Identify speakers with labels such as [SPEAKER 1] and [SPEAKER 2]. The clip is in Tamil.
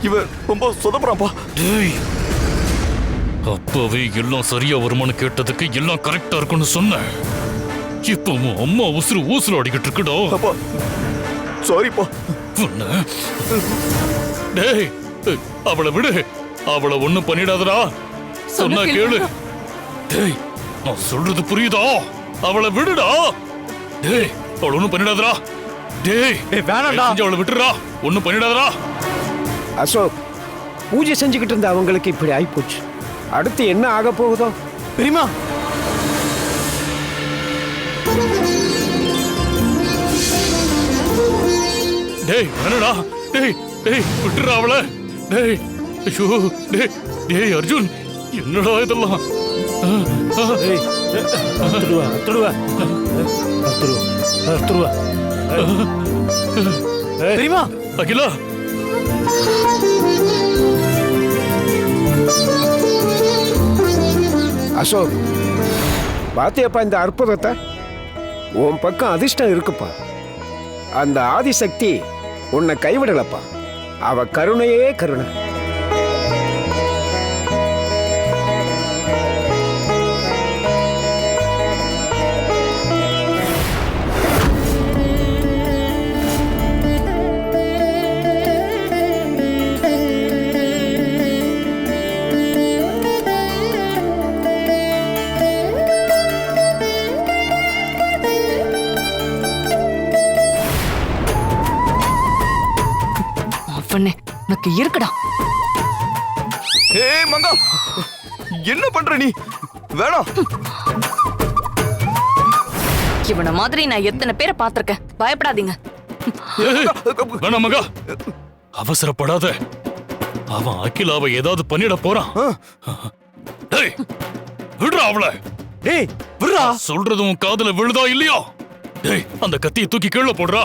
[SPEAKER 1] இவன் ரொம்ப சொதப்புறான்ப்பா.
[SPEAKER 2] டேய், அப்பவே எல்லாம் சரியா வருமானு கேட்டதுக்கு எல்லாம் கரெக்டா இருக்குன்னு சொன்னேன். இப்போ உன் அம்மா உசுறு ஊசுறு அடிக்கிட்டு இருக்குடா.
[SPEAKER 1] அப்பா சாரிப்பா.
[SPEAKER 2] உன்னை. டேய், அவளை விடு. அவளை ஒண்ணும் பண்ணிடாதடா. சொன்னா கேளு. டேய், நான் சொல்றது புரியுதா? அவளை விடுடா. டேய், அவளை ஒண்ணும் பண்ணிடாதடா. டேய்,
[SPEAKER 1] வேணாம்டா.
[SPEAKER 2] அவளை விட்டுறா. ஒண்ணும் பண்ணிடாதடா.
[SPEAKER 3] அசோக், பூஜை செஞ்சுக்கிட்டு இருந்த அவங்களுக்கு இப்படி ஆயிப்போச்சு. அடுத்து என்ன ஆக போகுதோ?
[SPEAKER 1] பெரியமா,
[SPEAKER 2] டேய் வேணடா. டேய் டேய் விட்டுறா அவளை. டேய் ஐயோ. டேய் டேய் அர்ஜுன், என்னடா இதெல்லாம்?
[SPEAKER 1] பெரியமா.
[SPEAKER 2] அகிலா,
[SPEAKER 3] அசோக், பாத்தியப்பா இந்த அற்புதத்தை? உன் பக்கம் அதிர்ஷ்டம் இருக்குப்பா. அந்த ஆதிசக்தி உன்னை கைவிடலப்பா. அவ கருணையே கருணை.
[SPEAKER 4] உனக்கு இருக்குடா.
[SPEAKER 1] ஏய் மங்கா, என்ன பண்ற நீ? வேணாம்.
[SPEAKER 4] இவன மாதிரி நான் எத்தனை பேரை பார்த்திருக்கேன். பயப்படாதீங்க.
[SPEAKER 2] வேணாம் மகா, அவசரப்படாத. அவன் அகிலாவை ஏதாவது பண்ணிட போறான். டேய் விடுறா அவளை.
[SPEAKER 1] டேய் விடுறா.
[SPEAKER 2] சொல்றது உன் காதுல விழுதா இல்லையா? டேய், அந்த கத்தியை தூக்கி கீழே போடுறா.